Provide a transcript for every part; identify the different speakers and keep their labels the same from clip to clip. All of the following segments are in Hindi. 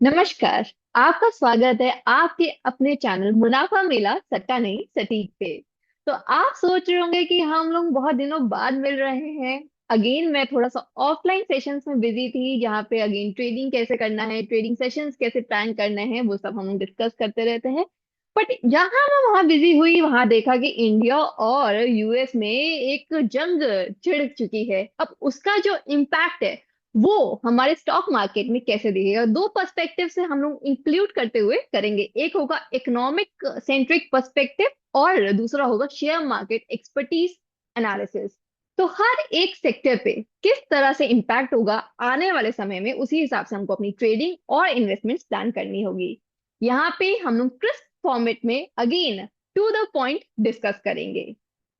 Speaker 1: नमस्कार। आपका स्वागत है आपके अपने चैनल मुनाफा मेला सट्टा नहीं सटीक पे। तो आप सोच रहे होंगे कि हम लोग बहुत दिनों बाद मिल रहे हैं। अगेन मैं थोड़ा सा ऑफलाइन सेशंस में बिजी थी, जहाँ पे अगेन ट्रेडिंग कैसे करना है, ट्रेडिंग सेशंस कैसे प्लान करने हैं, वो सब हम डिस्कस करते रहते हैं। बट जहां मैं वहां बिजी हुई, वहां देखा कि इंडिया और यूएस में एक जंग छिड़ चुकी है। अब उसका जो इम्पैक्ट है वो हमारे स्टॉक मार्केट में कैसे दिखेगा, दो पर्सपेक्टिव से हम लोग इंक्लूड करते हुए करेंगे। एक होगा इकोनॉमिक सेंट्रिक पर्सपेक्टिव और दूसरा होगा शेयर मार्केट एक्सपर्टीज एनालिसिस। तो हर एक सेक्टर पे किस तरह से इम्पैक्ट होगा आने वाले समय में, उसी हिसाब से हमको अपनी ट्रेडिंग और इन्वेस्टमेंट्स प्लान करनी होगी। यहाँ पे हम लोग क्रिस्प फॉर्मेट में again to the point discuss करेंगे।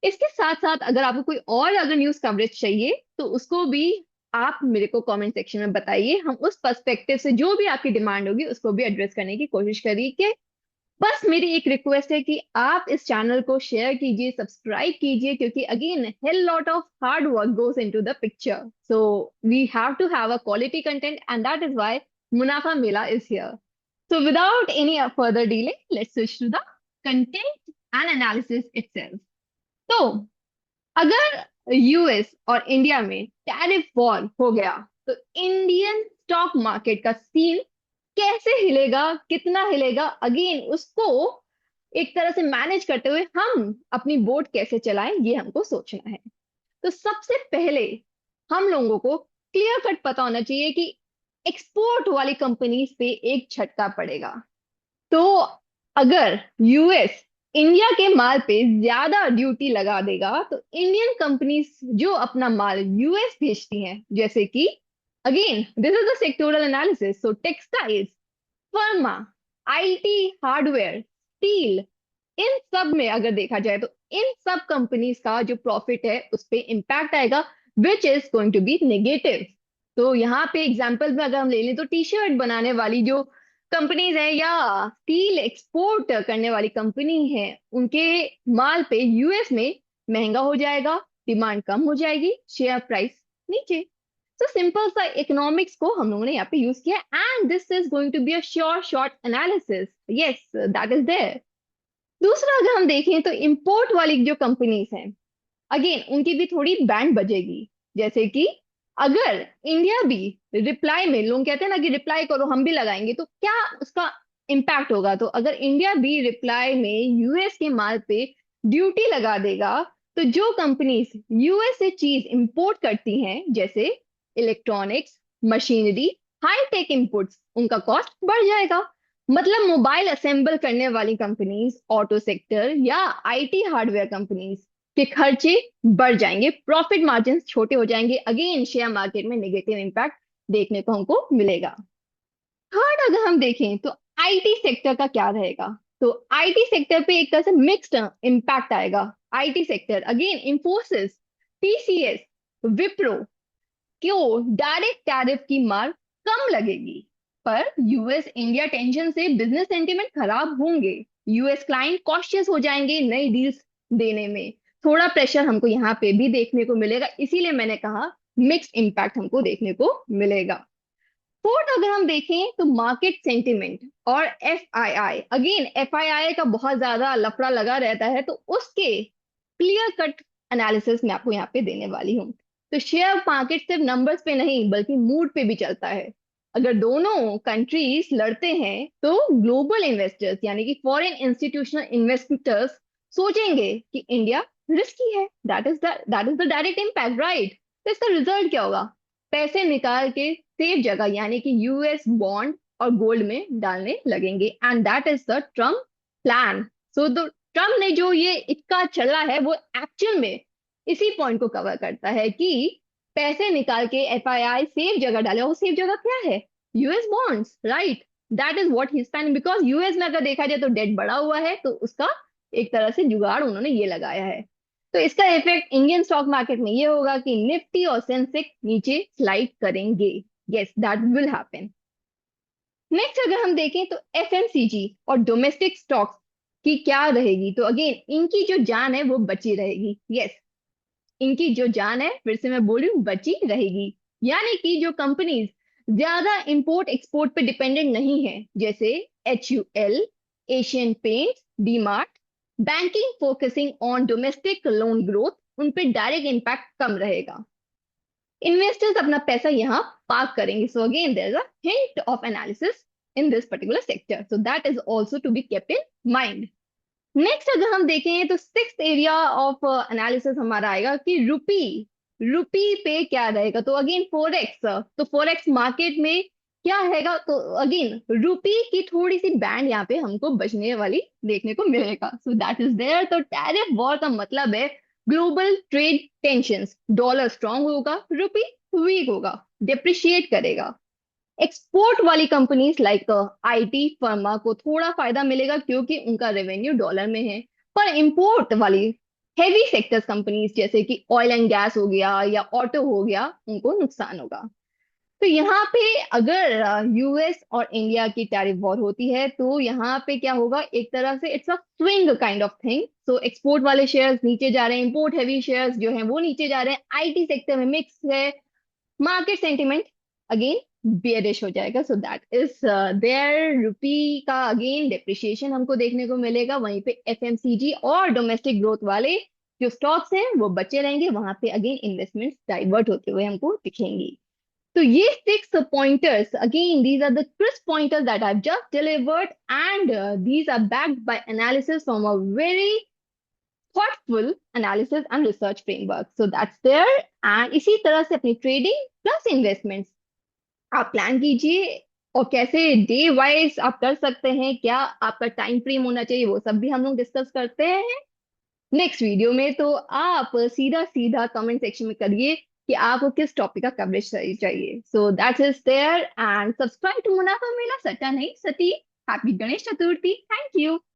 Speaker 1: इसके साथ साथ अगर आपको कोई और अगर न्यूज कवरेज चाहिए तो उसको भी आप मेरे को कमेंट सेक्शन में बताइए। हम उस पर्सपेक्टिव से जो भी आपकी डिमांड होगी उसको भी एड्रेस करने की कोशिश करिए। बस मेरी एक रिक्वेस्ट है कि आप इस चैनल को शेयर कीजिए, सब्सक्राइब कीजिए, क्योंकि अगेन हेल lot of hard work goes into the picture. So we have to have a quality content and that is why मुनाफा मेला is here. So without any further delay, let's switch to the content and analysis itself. तो अगर यूएस और इंडिया में टैरिफ वॉर हो गया तो इंडियन स्टॉक मार्केट का सीन कैसे हिलेगा, कितना हिलेगा, अगेन उसको एक तरह से मैनेज करते हुए हम अपनी बोट कैसे चलाएं, ये हमको सोचना है। तो सबसे पहले हम लोगों को क्लियर कट पता होना चाहिए कि एक्सपोर्ट वाली कंपनीज पे एक झटका पड़ेगा। तो अगर यूएस इंडिया के माल पे ज्यादा ड्यूटी लगा देगा तो इंडियन कंपनीज जो अपना माल यूएस भेजती हैं, जैसे कि again this is the sectoral analysis, so textiles, pharma, IT, hardware, steel, इन सब में अगर देखा जाए तो इन सब कंपनीज का जो प्रॉफिट है उस पे इम्पैक्ट आएगा, which is going to be negative. तो यहाँ पे एग्जांपल में अगर हम ले लें तो टी शर्ट बनाने वाली जो कंपनीज है या स्टील एक्सपोर्ट करने वाली कंपनी है, उनके माल पे यूएस में महंगा हो जाएगा, डिमांड कम हो जाएगी, शेयर प्राइस नीचे। तो सिंपल सा इकोनॉमिक्स को हम लोगों ने यहाँ पे यूज किया and this is going to be a sure short analysis. Yes, that is there. दूसरा अगर हम देखें तो इंपोर्ट वाली जो कंपनीज हैं, अगेन उनकी भी थोड़ी बैंड बजेगी। जैसे कि अगर इंडिया भी रिप्लाई में, लोग कहते हैं ना कि रिप्लाई करो हम भी लगाएंगे, तो क्या उसका इम्पैक्ट होगा। तो अगर इंडिया भी रिप्लाई में यूएस के माल पे ड्यूटी लगा देगा तो जो कंपनीज यूएस से चीज इंपोर्ट करती हैं, जैसे electronics, machinery, high tech inputs, उनका कॉस्ट बढ़ जाएगा। मतलब मोबाइल असेंबल करने वाली कंपनीज, ऑटो सेक्टर या आईटी हार्डवेयर कंपनीज के खर्चे बढ़ जाएंगे, प्रॉफिट मार्जिन छोटे हो जाएंगे, अगेन शेयर मार्केट में नेगेटिव इम्पैक्ट देखने को हमको मिलेगा। थर्ड अगर हम देखें तो आईटी सेक्टर का क्या रहेगा। तो आईटी सेक्टर पे एक तरह से मिक्स्ड इम्पैक्ट आएगा। IT sector again Infosys, TCS, Wipro क्यों डायरेक्ट टैरिफ की मार कम लगेगी, पर यूएस इंडिया टेंशन से बिजनेस सेंटिमेंट खराब होंगे, यूएस क्लाइंट कॉशियस हो जाएंगे नई डील्स देने में, थोड़ा प्रेशर हमको यहाँ पे भी देखने को मिलेगा। इसीलिए मैंने कहा मिक्स्ड इम्पैक्ट हमको देखने को मिलेगा। फोर्थ अगर हम देखें तो मार्केट सेंटिमेंट और एफआईआई, अगेन एफआईआई का बहुत ज्यादा लफड़ा लगा रहता है, तो उसके क्लियर कट एनालिसिस मैं आपको यहाँ पे देने वाली हूँ। तो शेयर मार्केट सिर्फ नंबर्स पे नहीं बल्कि मूड पे भी चलता है। अगर दोनों कंट्रीज लड़ते हैं तो ग्लोबल इन्वेस्टर्स यानी कि फॉरेन इंस्टीट्यूशनल इन्वेस्टर्स सोचेंगे कि इंडिया रिस्की है। That is the direct impact, right. तो इसका रिजल्ट क्या होगा, पैसे निकाल के सेफ जगह यानी कि यूएस बॉन्ड और गोल्ड में डालने लगेंगे, and that is the Trump plan. So the Trump ने जो ये इक्का चला है वो एक्चुअल में इसी पॉइंट को कवर करता है कि पैसे निकाल के एफआईआई सेफ जगह डाले। वो सेफ जगह क्या है, US bonds, right. That is what he is planning, because US में अगर देखा जाए तो डेट बढ़ा हुआ है, तो उसका एक तरह से जुगाड़ उन्होंने ये लगाया है। तो इसका इफेक्ट इंडियन स्टॉक मार्केट में ये होगा कि निफ्टी और सेंसेक्स नीचे स्लाइड करेंगे। Yes, that will happen. Next अगर हम देखें तो एफएमसीजी और डोमेस्टिक स्टॉक्स की क्या रहेगी। तो अगेन इनकी जो जान है वो बची रहेगी। यस, इनकी जो जान है, फिर से मैं बोल रही हूँ, बची रहेगी। यानी कि जो कंपनीज ज्यादा इंपोर्ट एक्सपोर्ट पे डिपेंडेंट नहीं है, जैसे HUL, Asian paints, DMart. Banking focusing on domestic loan growth, उन पे डायरेक्ट इम्पैक्ट कम रहेगा। इन्वेस्टर्स अपना पैसा यहाँ पार्क करेंगे। So again there is a hint of analysis in this particular sector, so that is also to be kept in mind. Next अगर हम देखें तो सिक्स्थ एरिया ऑफ एनालिसिस हमारा आएगा कि रुपी, रुपी पे क्या रहेगा। तो अगेन फोरेक्स, तो फोरेक्स मार्केट में क्या रहेगा, तो अगेन रुपी की थोड़ी सी बैंड यहाँ पे हमको बचने वाली देखने को मिलेगा। So that is there. तो टैरिफ वॉर का मतलब है global trade tensions, dollar strong होगा, रुपी वीक होगा, डिप्रिशिएट करेगा। एक्सपोर्ट वाली कंपनीज लाइक IT फर्मा को थोड़ा फायदा मिलेगा क्योंकि उनका रेवेन्यू डॉलर में है। पर इंपोर्ट वाली हेवी सेक्टर्स कंपनीज जैसे कि ऑयल एंड गैस हो गया या ऑटो हो गया, उनको नुकसान होगा। तो यहाँ पे अगर US और इंडिया की टैरिफ वॉर होती है तो यहाँ पे क्या होगा, एक तरह से it's a swing kind of thing. So export वाले शेयर्स नीचे जा रहे हैं, इंपोर्ट हैवी शेयर्स जो हैं वो नीचे जा रहे हैं, IT सेक्टर में मिक्स है। मार्केट सेंटिमेंट अगेन बेयरिश हो जाएगा। So that is there. Rupee का अगेन डेप्रिसिएशन हमको देखने को मिलेगा, वहीं पे FMCG और डोमेस्टिक ग्रोथ वाले जो स्टॉक्स हैं वो बचे रहेंगे, वहां पे अगेन इन्वेस्टमेंट्स डाइवर्ट होते हुए हमको दिखेंगी। तो ये 6 pointers again, these are the crisp pointers that I've just delivered, and these are backed by analysis from a very thoughtful analysis and research framework. So that's there. And इसी तरह से अपनी ट्रेडिंग प्लस इन्वेस्टमेंट्स आप प्लान कीजिए, और कैसे डे वाइज आप कर सकते हैं, क्या आपका टाइम फ्रेम होना चाहिए, वो सब भी हम लोग डिस्कस करते हैं नेक्स्ट वीडियो में। तो आप सीधा सीधा कमेंट सेक्शन में करिए कि आपको किस टॉपिक का कवरेज चाहिए। So that's is there, and subscribe to Munafa Mela, सट्टा नहीं सटी। Happy Ganesh Chaturthi. Thank you.